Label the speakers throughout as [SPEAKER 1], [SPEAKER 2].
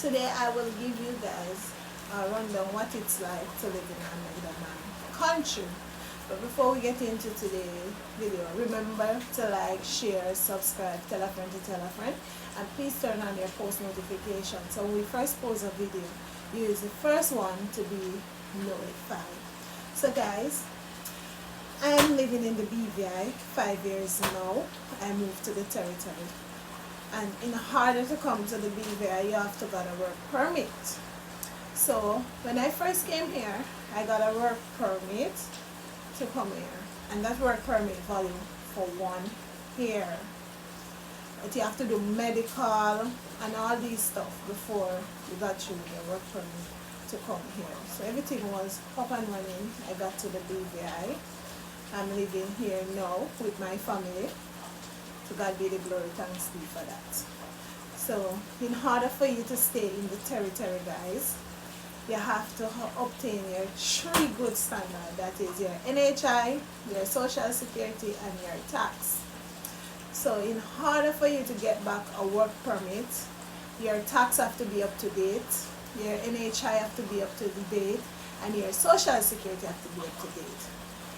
[SPEAKER 1] Today I will give you guys a rundown what it's like to live in another man's country. But before we get into today's video, remember to like, share, subscribe, tell a friend to tell a friend, and please turn on your post notifications. So when we first post a video, you is the first one to be notified. So guys, I am living in the BVI 5 years now. I moved to the territory. And in order to come to the BVI, you have to get a work permit. So when I first came here, I got a work permit to come here. And that work permit value for 1 year. But you have to do medical and all these stuff before you got through the work permit to come here. So everything was up and running. I got to the BVI. I'm living here now with my family. To God be the glory, thanks be for that. So in order for you to stay in the territory, guys, you have to obtain your 3 good standards. That is your NHI, your social security, and your tax. So in order for you to get back a work permit, your tax have to be up to date, your NHI have to be up to date, and your social security have to be up to date.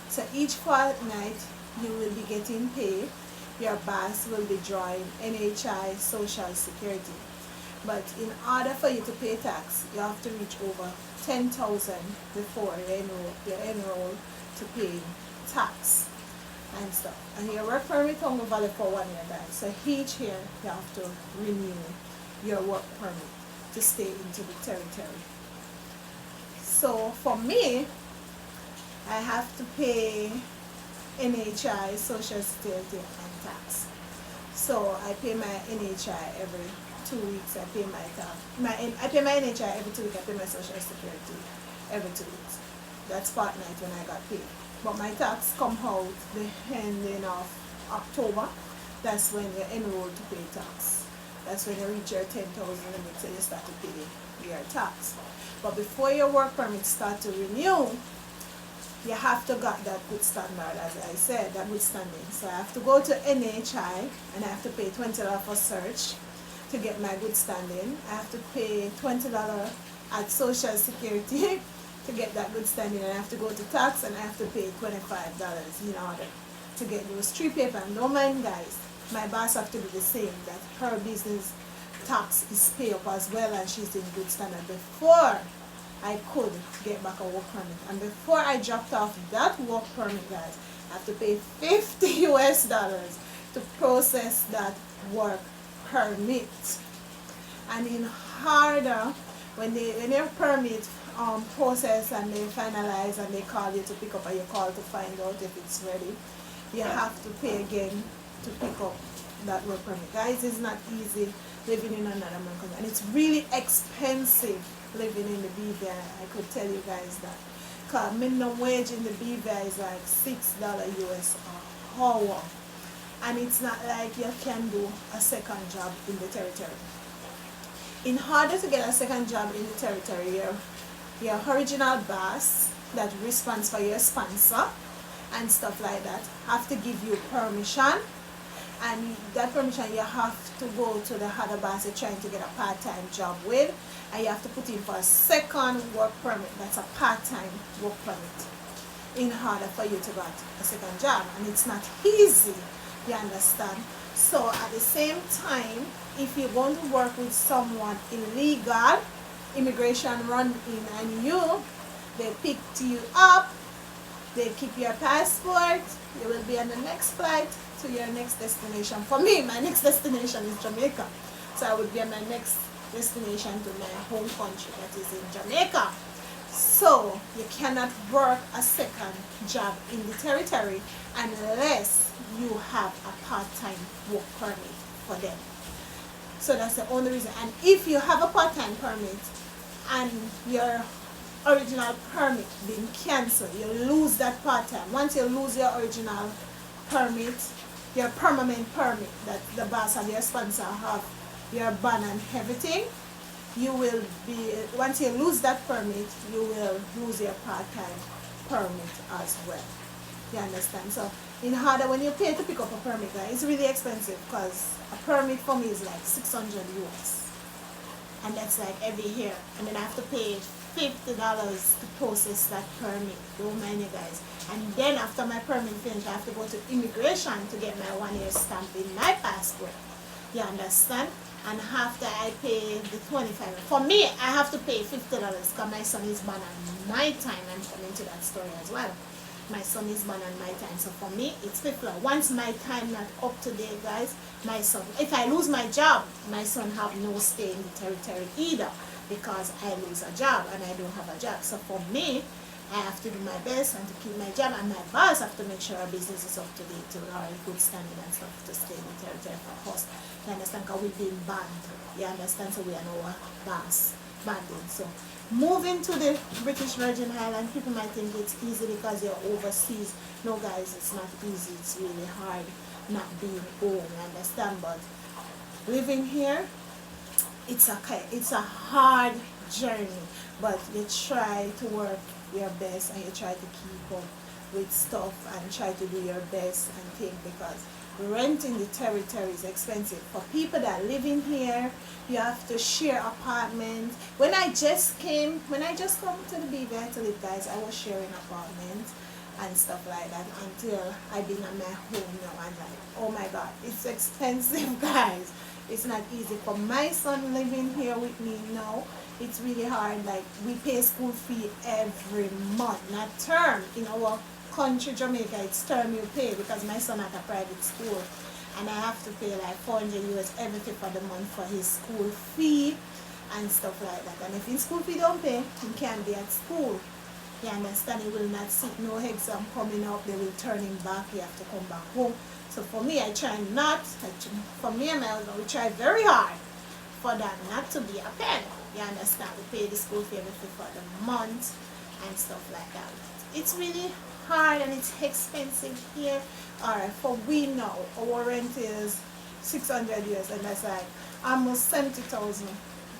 [SPEAKER 1] So each fortnight you will be getting paid. Your boss will be drawing NHI, social security. But in order for you to pay tax, you have to reach over 10,000 before you enroll to pay tax and stuff. And your work permit only valid for 1 year, guys. So each year you have to renew your work permit to stay into the territory. So for me, I have to pay NHI, social security, and tax. So I pay my NHI every 2 weeks. I pay my tax. I pay my NHI every 2 weeks. I pay my social security every 2 weeks. That's fortnight when I got paid. But my tax come out the ending of October. That's when you enroll to pay tax. That's when you reach your 10,000 limit, so you start to pay your tax. But before your work permit start to renew, you have to get that good standard, as I said, that good standing. So I have to go to NHI and I have to pay $20 for search to get my good standing. I have to pay $20 at social security to get that good standing. And I have to go to tax and I have to pay $25 in order to get those 3 papers. And don't mind, guys, my boss have to do the same, that her business tax is paid up as well and she's in good standard before I could get back a work permit. And before I dropped off that work permit, guys, I have to pay $50 US to process that work permit. And in order, when your permit process and they finalize and they call you to pick up, or you call to find out if it's ready, you have to pay again to pick up that work permit. Guys, it's not easy living in another country, and it's really expensive living in the BVI. I could tell you guys that. Because minimum wage in the BVI is like $6 US an hour. And it's not like you can do a second job in the territory. In order to get a second job in the territory, your original boss that responds for your sponsor and stuff like that have to give you permission. And that permission, you have to go to the other boss you're trying to get a part-time job with, and you have to put in for a second work permit. That's a part-time work permit in order for you to get a second job. And it's not easy, you understand? So at the same time, if you're going to work with someone illegal, immigration run in and they picked you up, they keep your passport, you will be on the next flight to your next destination. For me, my next destination is Jamaica. So I would be on my next destination to my home country, that is in Jamaica. So you cannot work a second job in the territory unless you have a part-time work permit for them. So that's the only reason. And if you have a part-time permit and your original permit being cancelled, you lose that part-time. Once you lose your original permit, your permanent permit that the boss and your sponsor have, your ban and everything, you will be, once you lose that permit, you will lose your part-time permit as well. You understand? So in order, when you pay to pick up a permit, it's really expensive, because a permit for me is like 600 US. and that's like every year. And then I have to pay $50 to process that permit. Don't mind you guys. And then after my permit finish, I have to go to immigration to get my 1 year stamp in my passport. You understand? And after I pay the 25, for me, I have to pay $50 because my son is born on my time. I'm coming to that story as well. My son is born on my time, so for me, it's $50. Once my time not up to date, guys, my son, if I lose my job, my son have no stay in the territory either, because I lose a job and I don't have a job. So for me, I have to do my best and to keep my job, and my boss have to make sure our business is up to date to our good standing and stuff to stay in the territory for us. You understand? Because we've been banned. You understand? So we are no boss banding. So moving to the British Virgin Islands, people might think it's easy because you're overseas. No, guys, it's not easy. It's really hard not being home. You understand? But living here, it's a hard journey, but you try to work your best and you try to keep up with stuff and try to do your best and think, because renting the territory is expensive. For people that live in here, you have to share apartments. When I just come to the BVI to live, guys, I was sharing apartments and stuff like that until I've been at my home now, and like, oh my god, it's expensive, guys. It's not easy. For my son living here with me now, it's really hard. Like, we pay school fee every month, not term. In our country, Jamaica, it's term you pay, because my son at a private school, and I have to pay like $400 everything for the month for his school fee and stuff like that. And if his school fee don't pay, he can't be at school. You understand? He will not sit, no exam coming up, they will turn him back, he have to come back home. So for me, I try not, for me and my husband, we try very hard for that not to be a penny. You understand? We pay the school fee everything for the month and stuff like that. It's really hard and it's expensive here. Alright, for we now, our rent is $600, and that's like almost 70,000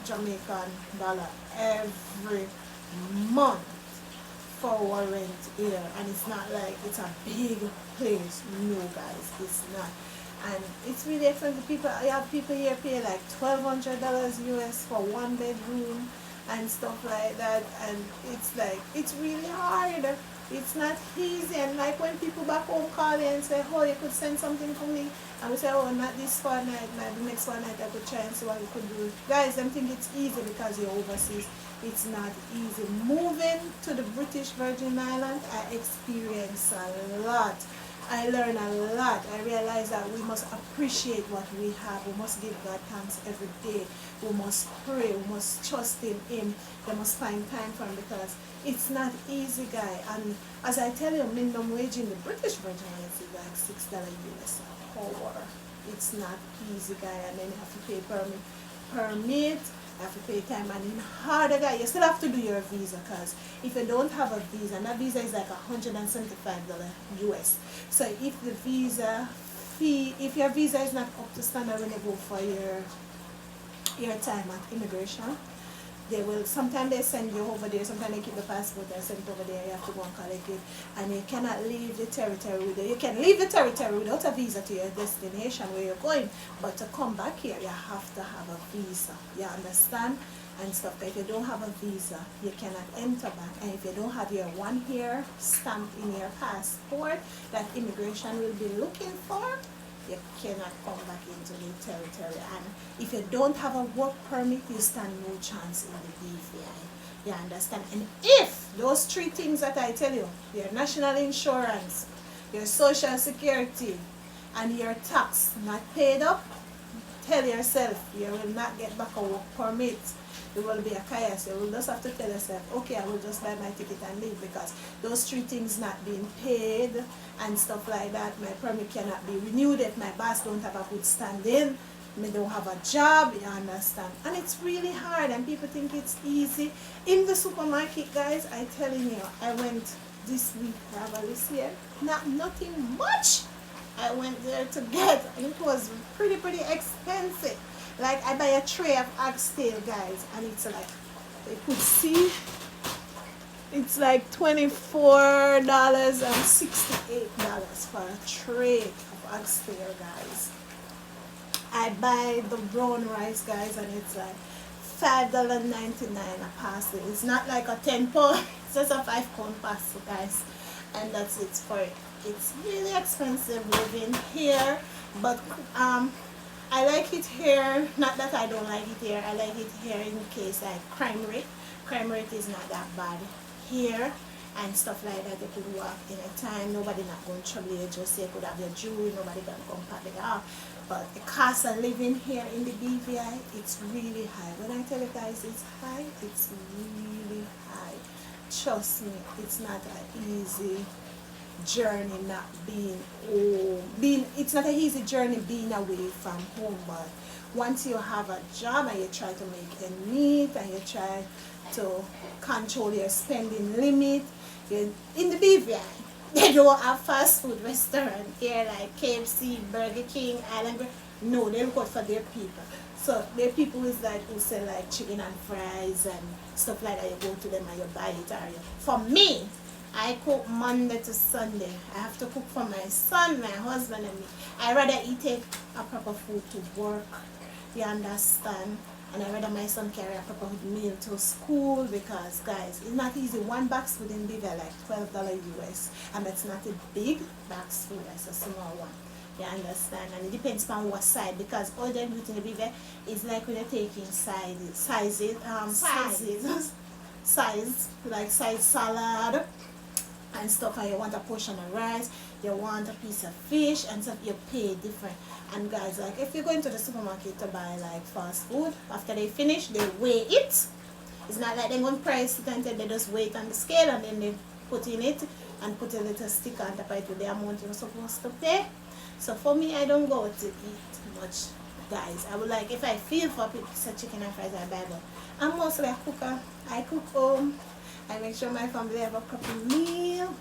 [SPEAKER 1] Jamaican dollar every month for our rent here. And it's not like it's a big place. No, guys, it's not. And it's really expensive. I have people here pay like $1,200 US for one bedroom and stuff like that, and it's like, it's really hard. It's not easy. And like when people back home call in and say, oh, you could send something for me, and we say, oh, not this fortnight, maybe the next fortnight I could try and see what we could do. Guys, them think it's easy because you're overseas. It's not easy. Moving to the British Virgin Islands, I experienced a lot. I learned a lot. I realized that we must appreciate what we have. We must give God thanks every day. We must pray. We must trust in Him. We must find time for Him, because it's not easy, guy. And as I tell you, minimum wage in the British Virgin Islands is like $6 US an hour. It's not easy, guy. And then you have to pay permit. You have to pay time, and in harder, guy, you still have to do your visa, because if you don't have a visa, and that visa is like $175 US. So if the visa fee, if your visa is not up to standard when you go for your time at immigration, they will, sometimes they send you over there, sometimes they keep the passport and send it over there, you have to go and collect it, and you cannot leave the territory with it. You can leave the territory without a visa to your destination where you're going, but to come back here, you have to have a visa, you understand, and stuff. But if you don't have a visa, you cannot enter back, and if you don't have your 1 year stamp in your passport that immigration will be looking for, you cannot come back into the territory. And if you don't have a work permit, you stand no chance in the BVI. You understand? And if those 3 things that I tell you, your national insurance, your social security, and your tax not paid up, tell yourself you will not get back a work permit. It will be a chaos. You will just have to tell yourself, okay, I will just buy my ticket and leave, because those 3 things not being paid and stuff like that, my permit cannot be renewed if my boss don't have a good standing, me don't have a job, you understand? And it's really hard, and people think it's easy. In the supermarket, guys, I telling you, I went this week, I have a list here, nothing much. I went there to get, and it was pretty expensive. Like, I buy a tray of oxtail, guys, and it's like, you could see, it's like $24 and $68 for a tray of oxtail, guys. I buy the brown rice, guys, and it's like $5.99 a parcel. It's not like a 10 pound, it's just a 5 pound parcel, guys. And that's it for it. It's really expensive living here, but I like it here. Not that I don't like it here. I like it here in case like crime rate. Crime rate is not that bad here and stuff like that. You could walk in a time. Nobody not going to trouble you. Just say you could have your jewelry. Nobody can come pack it off. But the cost of living here in the BVI, it's really high. When I tell you guys it's high, it's really high. Trust me, it's not an easy journey not being home. It's not an easy journey being away from home, but once you have a job and you try to make ends meet and you try to control your spending limit, in the BVI, they don't have fast food restaurant here like KFC, Burger King, Island Grill. No, they look out for their people. So their people is like who sell like chicken and fries and stuff like that. You go to them and you buy it. For me, I cook Monday to Sunday. I have to cook for my son, my husband, and me. I rather take a proper food to work. You understand? And I rather my son carry a proper meal to school because, guys, it's not easy. One box food in BVI like $12 US, and it's not a big box food, it's a small one. You understand? And it depends on what side, because all they do in the BVI is like when you're taking sizes, like size salad and stuff, and you want a portion of rice, you want a piece of fish and stuff, you pay different. And guys, like if you go into the supermarket to buy like fast food, after they finish they weigh it. It's not like they're going to price it until they just weigh it on the scale and then they put in it and put a little sticker on top of it with the amount you're supposed to pay. So for me, I don't go to eat much, guys. I would like, if I feel for a piece of chicken and fries, I buy, but I'm mostly a cooker. I cook home. I make sure my family have a proper meal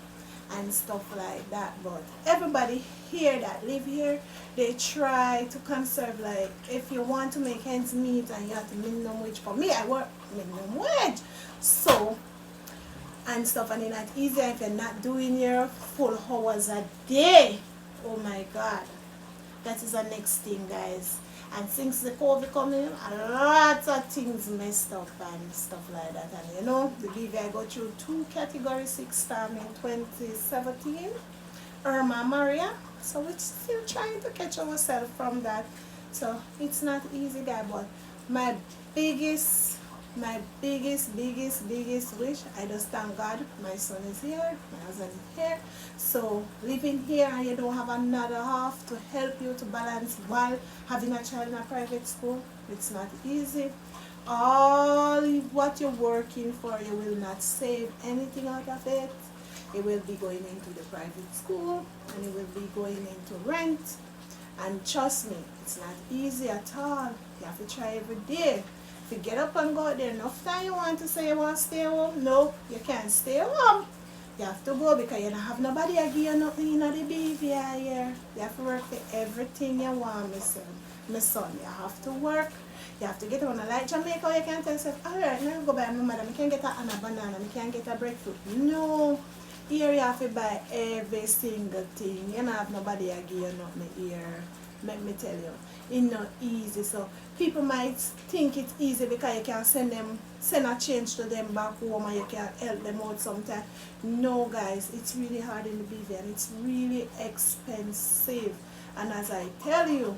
[SPEAKER 1] and stuff like that. But everybody here that live here, they try to conserve. Like if you want to make ends meet and you have to minimum wage. For me, I work minimum wage, so and stuff, and it's not easy if you're not doing your full hours a day. Oh my God, that is the next thing, guys. And since the COVID coming, a lot of things messed up and stuff like that. And you know, the BVI go through 2 category 6 storm in 2017, Irma and Maria. So we're still trying to catch ourselves from that. So it's not easy, guys. But my biggest wish, I just thank God my son is here, my husband is here. So living here and you don't have another half to help you to balance while having a child in a private school, it's not easy. All what you're working for, you will not save anything out of it. It will be going into the private school and it will be going into rent. And trust me, it's not easy at all. You have to try every day. If you get up and go out there, enough time you want to say you want to stay home, no, you can't stay home. You have to go because you don't have nobody to give you nothing in the BVI here. You have to work for everything you want, my son. You have to work. You have to get on a like Jamaica. You can't tell yourself, alright, now go buy my mother. I can't get a banana. I can't get a breadfruit. No. Here you have to buy every single thing. You don't have nobody to give you nothing here. Let me tell you, it's not easy. So people might think it's easy because you can send a change to them back home and you can help them out sometimes. No, guys, it's really hard in the BVI and it's really expensive. And as I tell you,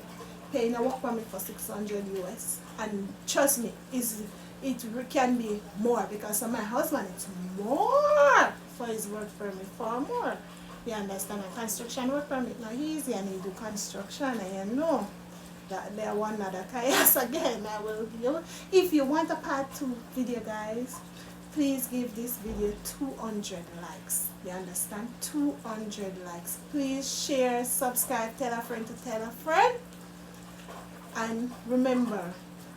[SPEAKER 1] paying a work permit for $600 US, and trust me, it can be more because for my husband it's more for his work permit, far more. You understand? A construction work permit not easy, and you do construction, and you know that there one other chaos again. I will, if you want a part 2 video, guys, please give this video 200 likes. You understand? 200 likes. Please share, subscribe, tell a friend to tell a friend, and remember,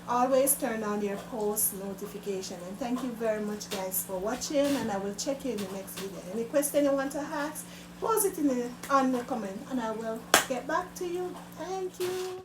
[SPEAKER 1] always turn on your post notification. And thank you very much, guys, for watching, and I will check you in the next video. Any question you want to ask, post it on the comment and I will get back to you. Thank you.